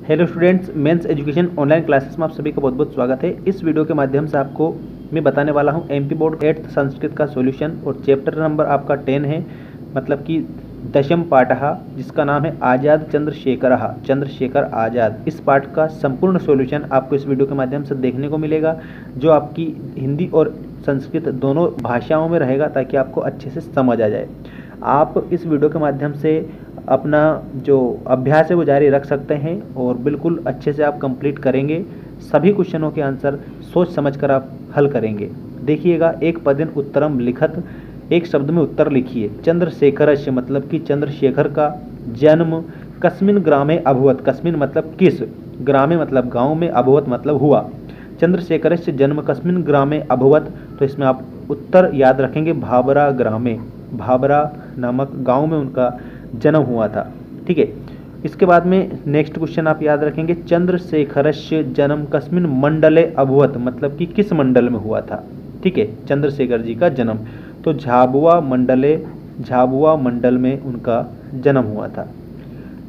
Hello students, Mens Education online classes में आप सभी का बहुत बहुत स्वागत है। इस वीडियो के माध्यम से आपको मैं बताने वाला हूं एमपी बोर्ड 8th संस्कृत का सॉल्यूशन और चैप्टर नंबर आपका 10 है, मतलब कि दशम पाठः, जिसका नाम है आज़ाद चंद्रशेखर आज़ाद। इस पाठ का संपूर्ण सॉल्यूशन आपको इस वीडियो के माध्यम से देखने को मिलेगा, जो आपकी हिंदी और संस्कृत दोनों भाषाओं में रहेगा, ताकि आपको अच्छे से समझ आ जाए। आप इस वीडियो के माध्यम से अपना जो अभ्यास है वो जारी रख सकते हैं और बिल्कुल अच्छे से आप कंप्लीट करेंगे। सभी क्वेश्चनों के आंसर सोच समझकर आप हल करेंगे। देखिएगा, एक पदेन उत्तरम लिखत, एक शब्द में उत्तर लिखिए। चंद्रशेखरस्य मतलब कि चंद्रशेखर का जन्म कस्मिन ग्रामे अभवत, कस्मिन मतलब किस, ग्रामे मतलब गांव में, अभवत मतलब हुआ। चंद्रशेखरस्य जन्म कस्मिन ग्रामे अभवत, तो इसमें आप उत्तर याद रखेंगे भाबरा ग्रामे, भाबरा नामक गांव में उनका जन्म हुआ था। ठीक है, इसके बाद में नेक्स्ट क्वेश्चन आप याद रखेंगे, चंद्रशेखरस्य जन्म कस्मिन मंडले अभवत, मतलब कि किस मंडल में हुआ था। ठीक है, चंद्रशेखर जी का जन्म तो झाबुआ मंडल में उनका जन्म हुआ था।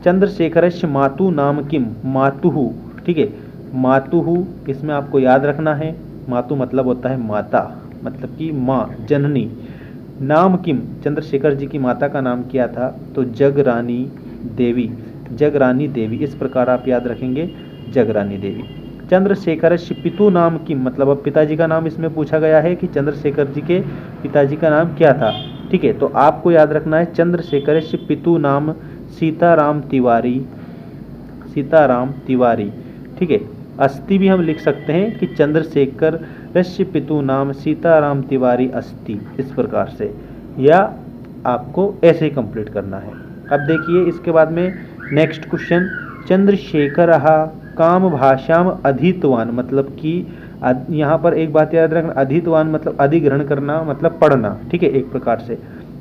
चंद्रशेखरस्य मातु नाम किम, मातुहु। ठीक है, मातुहु इसमें आपको याद रखना है, मातु मतलब होता है माता, मतलब कि माँ, जननी। नाम किम, चंद्रशेखर जी की माता का नाम क्या था, तो जगरानी देवी। इस प्रकार आप याद रखेंगे, जगरानी देवी। चंद्रशेखरस्य पितु नाम किम, मतलब अब पिताजी का नाम इसमें पूछा गया है कि चंद्रशेखर जी के पिताजी का नाम क्या था। ठीक है, तो आपको याद रखना है चंद्रशेखरस्य पितु नाम सीताराम तिवारी। ठीक है, अस्ति भी हम लिख सकते हैं कि चंद्रशेखर रस्य पितु नाम सीताराम तिवारी अस्ति, इस प्रकार से, या आपको ऐसे ही कंप्लीट करना है। अब देखिए इसके बाद में नेक्स्ट क्वेश्चन, चंद्रशेखर काम भाषाम अधीतवान, मतलब कि यहाँ पर एक बात याद रखना, अधीतवान मतलब अधिग्रहण करना, मतलब पढ़ना। ठीक है, एक प्रकार से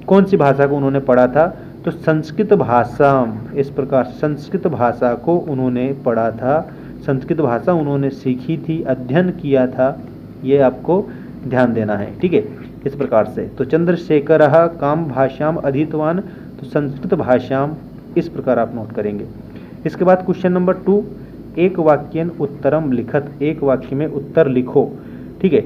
कौन सी भाषा को उन्होंने पढ़ा था, तो संस्कृत भाषा। इस प्रकार संस्कृत भाषा को उन्होंने पढ़ा था, संस्कृत भाषा उन्होंने सीखी थी, अध्ययन किया था, ये आपको ध्यान देना है। ठीक है, इस प्रकार से तो चंद्रशेखर काम भाषाम अधीतवान, तो संस्कृत भाषाम, इस प्रकार आप नोट करेंगे। इसके बाद क्वेश्चन नंबर 2, एक वाक्यन उत्तरम लिखत, एक वाक्य में उत्तर लिखो। ठीक है,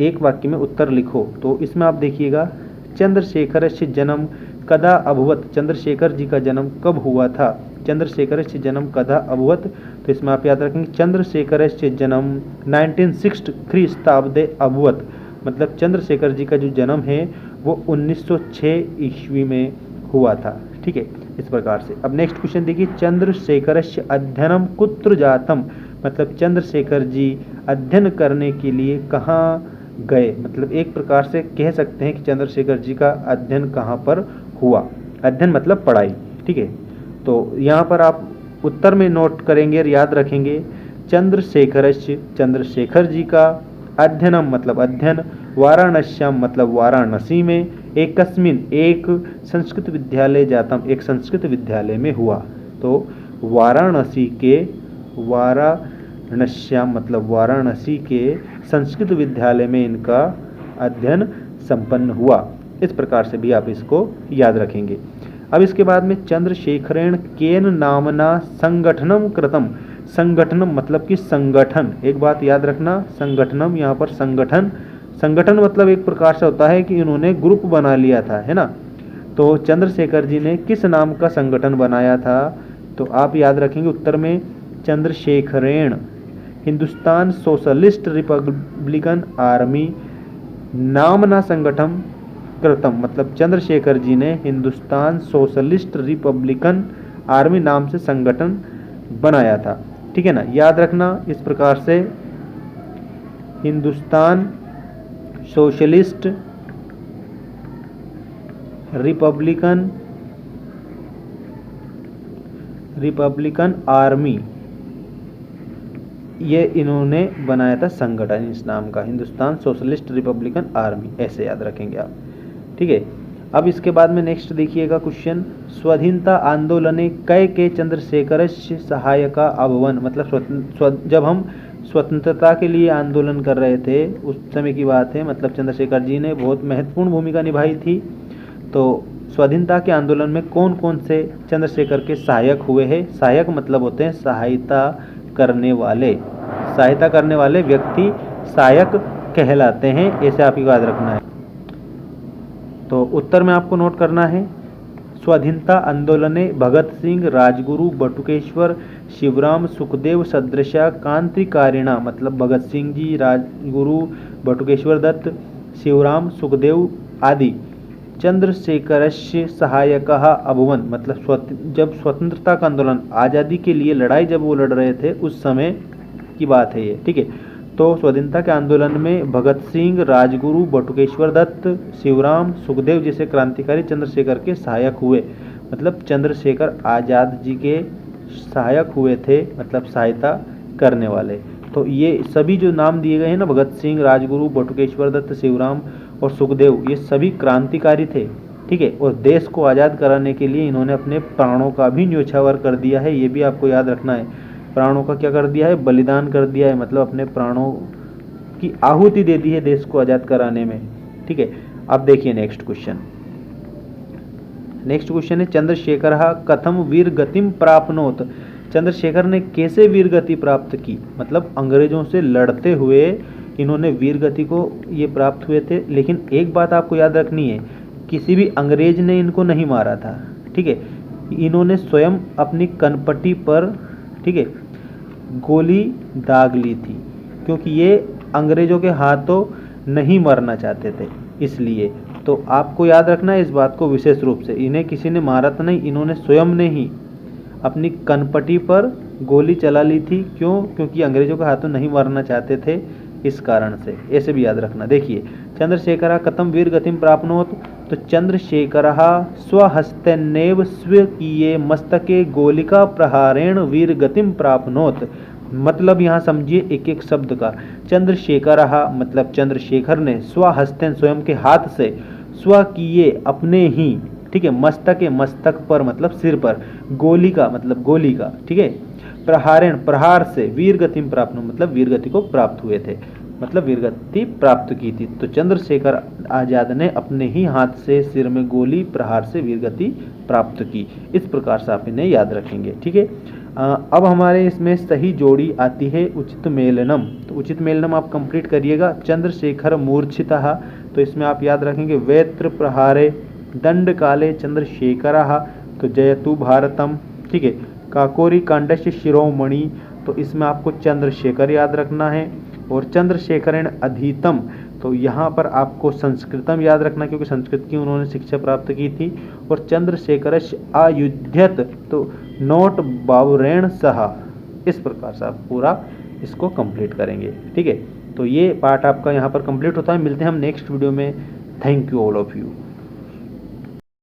एक वाक्य में उत्तर लिखो, तो इसमें आप देखिएगा, चंद्रशेखर से जन्म कदा अभवत, चंद्रशेखर जी का जन्म कब हुआ था, चंद्रशेखर से जन्म कदा अभवत, तो इसमें आप याद रखेंगे चंद्रशेखर से जन्म 1906 ख्रीस्ताब्दे अभवत, मतलब चंद्रशेखर जी का जो जन्म है वो 1906 ईस्वी में हुआ था। ठीक है, इस प्रकार से। अब नेक्स्ट क्वेश्चन देखिए, चंद्रशेखरस्य अध्ययनम कुत्र जातम, मतलब चंद्रशेखर जी अध्ययन करने के लिए कहाँ गए, मतलब एक प्रकार से कह सकते हैं कि चंद्रशेखर जी का अध्ययन कहाँ पर हुआ। अध्ययन मतलब पढ़ाई। ठीक है, तो यहाँ पर आप उत्तर में नोट करेंगे और याद रखेंगे, चंद्रशेखरस्य, चंद्रशेखर जी का अध्ययनम मतलब अध्ययन, वाराणस्याम मतलब वाराणसी में, एकस्मिन एक संस्कृत विद्यालय जातम, एक संस्कृत विद्यालय में हुआ। तो वाराणसी के, वाराणस्याम मतलब वाराणसी के संस्कृत विद्यालय में इनका अध्ययन संपन्न हुआ। इस प्रकार से भी आप इसको याद रखेंगे। अब इसके बाद में चंद्रशेखरेण केन नामना संगठनम कृतम, संगठनम मतलब कि संगठन, एक बात याद रखना, संगठनम यहाँ पर संगठन मतलब एक प्रकार से होता है कि इन्होंने ग्रुप बना लिया था, है ना। तो चंद्रशेखर जी ने किस नाम का संगठन बनाया था, तो आप याद रखेंगे उत्तर में चंद्रशेखरेण हिंदुस्तान सोशलिस्ट रिपब्लिकन आर्मी नामना संगठन कृतम, मतलब चंद्रशेखर जी ने हिंदुस्तान सोशलिस्ट रिपब्लिकन आर्मी नाम से संगठन बनाया था। ठीक है ना, याद रखना इस प्रकार से, हिंदुस्तान सोशलिस्ट रिपब्लिकन आर्मी, ये इन्होंने बनाया था संगठन इस नाम का, हिंदुस्तान सोशलिस्ट रिपब्लिकन आर्मी, ऐसे याद रखेंगे आप। ठीक है, अब इसके बाद में नेक्स्ट देखिएगा क्वेश्चन, स्वाधीनता आंदोलने कै के चंद्रशेखर सहायका अभवन, मतलब जब हम स्वतंत्रता के लिए आंदोलन कर रहे थे उस समय की बात है, मतलब चंद्रशेखर जी ने बहुत महत्वपूर्ण भूमिका निभाई थी। तो स्वाधीनता के आंदोलन में कौन कौन से चंद्रशेखर के सहायक हुए हैं? सहायक मतलब होते हैं सहायता करने वाले, सहायता करने वाले व्यक्ति सहायक कहलाते हैं, ऐसे आपको याद रखना है। तो उत्तर में आपको नोट करना है, स्वाधीनता आंदोलने भगत सिंह, राजगुरु, बटुकेश्वर, शिवराम, सुखदेव सदृशा क्रांतिकारिणा, मतलब भगत सिंह जी, राजगुरु, बटुकेश्वर दत्त, शिवराम, सुखदेव आदि चंद्रशेखरस्य सहायकः अभवन्, मतलब जब स्वतंत्रता का आंदोलन, आज़ादी के लिए लड़ाई जब वो लड़ रहे थे उस समय की बात है ये, ठीक है। तो स्वाधीनता के आंदोलन में भगत सिंह, राजगुरु, बटुकेश्वर दत्त, शिवराम, सुखदेव जैसे क्रांतिकारी चंद्रशेखर के सहायक हुए, मतलब चंद्रशेखर आज़ाद जी के सहायक हुए थे, मतलब सहायता करने वाले। तो ये सभी जो नाम दिए गए हैं ना, भगत सिंह, राजगुरु, बटुकेश्वर दत्त, शिवराम और सुखदेव, ये सभी क्रांतिकारी थे, ठीक है। और देश को आज़ाद कराने के लिए इन्होंने अपने प्राणों का भी न्योछावर कर दिया है, ये भी आपको याद रखना है। प्राणों का क्या कर दिया है? बलिदान कर दिया है, मतलब अपने प्राणों की आहुति दे दी है देश को आज़ाद कराने में, ठीक है। अब देखिए नेक्स्ट क्वेश्चन। नेक्स्ट क्वेश्चन है चंद्रशेखर कथम वीर गतिम प्राप्नोत, चंद्रशेखर ने कैसे वीर गति प्राप्त की, मतलब अंग्रेजों से लड़ते हुए इन्होंने वीर गति को ये प्राप्त हुए थे। लेकिन एक बात आपको याद रखनी है, किसी भी अंग्रेज ने इनको नहीं मारा था, ठीक है। इन्होंने स्वयं अपनी कनपट्टी पर, ठीक है, गोली दाग ली थी, क्योंकि ये अंग्रेजों के हाथों नहीं मरना चाहते थे, इसलिए। तो आपको याद रखना है इस बात को विशेष रूप से, इन्हें किसी ने मारा तो नहीं, इन्होंने स्वयं ने ही अपनी कनपट्टी पर गोली चला ली थी। क्यों? क्योंकि अंग्रेजों के हाथों नहीं मरना चाहते थे, इस कारण से, ऐसे भी याद रखना। देखिए चंद्रशेखर कथम वीर गतिम प्राप्नोत, तो चंद्रशेखर स्वहस्तेनैव स्वकीये मस्तके गोलिका प्रहारेण वीर गतिम प्राप्नोत, मतलब यहाँ समझिए एक एक शब्द का। चंद्रशेखर मतलब चंद्रशेखर ने, स्वहस्तेन स्वयं के हाथ से, स्वकीये अपने ही, ठीक है, मस्तके मस्तक पर मतलब सिर पर, गोलिका मतलब गोली का, ठीक है, प्रहारेण प्रहार से, वीर गतिम प्राप्त मतलब वीर गति को प्राप्त हुए थे, मतलब वीर गति प्राप्त की थी। तो चंद्रशेखर आजाद ने अपने ही हाथ से सिर में गोली प्रहार से वीर गति प्राप्त की। इस प्रकार से आप इन्हें याद रखेंगे, ठीक है। अब हमारे इसमें सही जोड़ी आती है उचित मेलनम। तो उचित मेलनम आप कंप्लीट करिएगा। चंद्रशेखर मूर्छितः, तो इसमें आप याद रखेंगे वेत्र प्रहारे दंड काले चंद्रशेखर, तो जयतु भारतम, ठीक है। काकोरी कांडस्य शिरोमणि, तो इसमें आपको चंद्रशेखर याद रखना है। और चंद्रशेखरेण अधीतम, तो यहाँ पर आपको संस्कृतम याद रखना, क्योंकि संस्कृत की उन्होंने शिक्षा प्राप्त की थी। और चंद्रशेखरस्य आयुध्यत, तो नोट बावरेण सह, इस प्रकार से आप पूरा इसको कंप्लीट करेंगे, ठीक है। तो ये पार्ट आपका यहाँ पर कंप्लीट होता है। मिलते हैं हम नेक्स्ट वीडियो में। Thank you all of you.